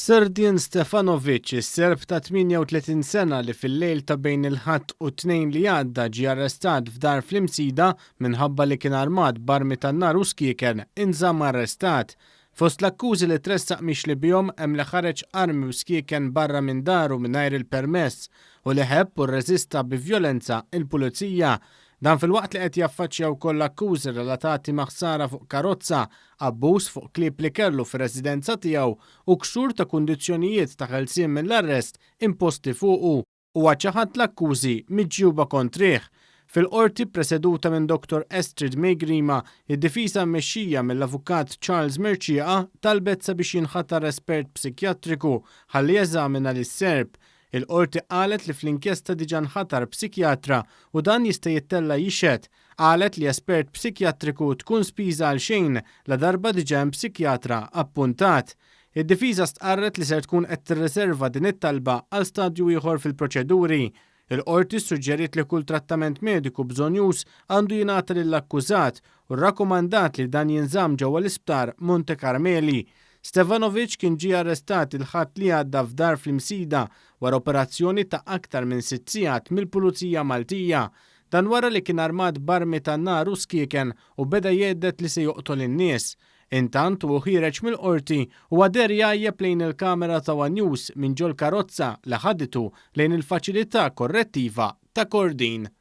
Srdjan Stefanovic, is-Serb ta' 38 sena li fil-lejl ta' bejn il-ħadd u t-tnejn li għadda ġie arrestat f'dar fl-Imsida minħabba li kien armat b'armi tan-nar u skieken inżamm arrestat. Fost l-akkużi li tressaq miex li bihom hemm li ħareġ armi u skieken barra minn daru mingħajr il-permess u li ħebb u rreżista bi vjolenza il-pulizija. Dan fil-waqt li qed jaffaċċja wkoll akkużi relatati ma' ħsara fuq karozza, abbuż fuq klieb li kellu fir-residenza tiegħu u ksur ta' kundizzjonijiet ta' ħelsien mill-arrest imposti fuqu u ċaħat l-akkużi miġjuba kontrih. Fil-qorti preseduta minn Dr. Estrid Megrima, id-difiża mmexxija mill-avukat Charles Mirċieqa talbet sabiex jinħatar espert psikjatriku ħalli jeżamina lis-Serb. Il-qorti qalet li fl-inkjesta diġà nħatar psikjatra u dan jista' jittella jixhed. Qalet li espert psikjatriku tkun spiża għal xejn la darba diġà hemm psikjatra appuntat. Id-difiża stqarret li ser tkun qed tirriserva din it-talba għal stadju ieħor fil-proċeduri. Il-qorti suġġeriet li kull trattament mediku bżonjus għandu jingħata lill-akkużat u rrakkomandat li dan jinżamm ġewwa l-isptar Monte Carmeli. Stefanovic kien ġie arrestat il-ħadd li għadda f'dar fl-Imsida wara operazzjoni ta' aktar minn 6 sigħat mill-Pulizija Maltija. Dan wara li kien armat b'armi tan-nar u skieken u beda jgħeddet li se joqtol in-nies. Intant huwa ħireġ mill-qorti u għader jgħajjeb lejn il-kamera ta' One News minn ġol karozza li ħaditu lejn il-faċilità korrettiva ta' Kordin.